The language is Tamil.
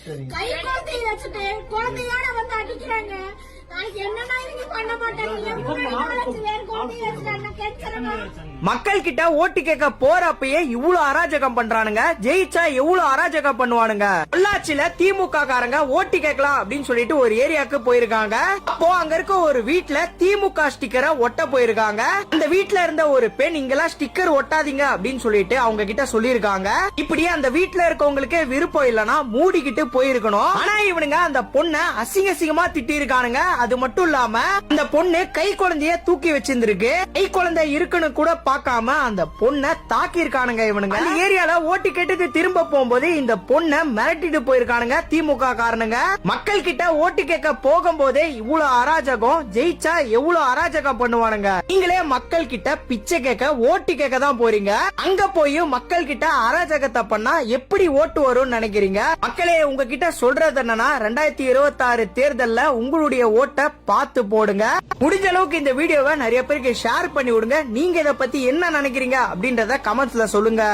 கை குழந்தைய வச்சுட்டு குழந்தையோட வந்து அடிக்கிறாங்க. நாளைக்கு என்னன்னா இவங்க பண்ண மாட்டாங்க. மக்கள் கிட்ட ஓட்டு கேட்க போறப்பயே இவ்வளவு அராஜகம் பண்றானுங்க. ஜெயிச்சா எவ்வளவு அராஜகம் பண்ணுவானுங்க. பொள்ளாச்சியில திமுக காரங்க ஓட்டு கேட்கலாம் அப்படின்னு சொல்லிட்டு ஒரு ஏரியாவுக்கு போயிருக்காங்க. அப்போ அங்க இருக்க ஒரு வீட்டுல திமுக ஸ்டிக்கரை ஒட்ட போயிருக்காங்க. அந்த வீட்டுல இருந்த ஒரு பெண் இங்கெல்லாம் ஸ்டிக்கர் ஒட்டாதீங்க அப்படின்னு சொல்லிட்டு அவங்க கிட்ட சொல்லிருக்காங்க. இப்படியே அந்த வீட்டுல இருக்கவங்களுக்கு விருப்பம் இல்லனா மூடிக்கிட்டு போயிருக்கணும். ஆனா இவனுங்க அந்த பொண்ணை அசிங்க அசிங்கமா திட்டி இருக்கானுங்க. அது மட்டும் இல்லாம அந்த பொண்ணு கை குழந்தைய தூக்கி வச்சிருந்திருக்கு. கை குழந்தை இருக்குன்னு கூட பார்க்காம அந்த பொண்ணை தாக்கி இருக்கானுங்க இவனுங்க. அந்த ஏரியால ஓட்டு கேட்டுக்கு திரும்ப போகும்போது இந்த பொண்ணை மிரட்டிட்டு போயிருக்கானுங்க திமுக காரணங்க. மக்கள் கிட்ட ஓட்டு கேட்க போகும்போதே இவ்வளவு அராஜகம், ஜெயிச்சா எவ்வளவு அராஜகம் பண்ணுவானுங்க. நீங்களே மக்கள் கிட்ட பிச்சை கேட்க ஓட்டு கேட்க தான் போறீங்க. அங்க போய் மக்கள் கிட்ட அராஜகத்தை பண்ணா எப்படி ஓட்டு வரும்னு நினைக்கிறீங்க? மக்களே உங்ககிட்ட சொல்றது என்னன்னா 2026 தேர்தல்ல உங்களுடைய ஓட்டை பார்த்து போடுங்க. முடிஞ்ச அளவுக்கு இந்த வீடியோவை நிறைய பேருக்கு ஷேர் பண்ணி விடுங்க. நீங்க இத பத்தி என்ன நினைக்கிறீங்க அப்படின்றத கமெண்ட்ஸ்ல சொல்லுங்க.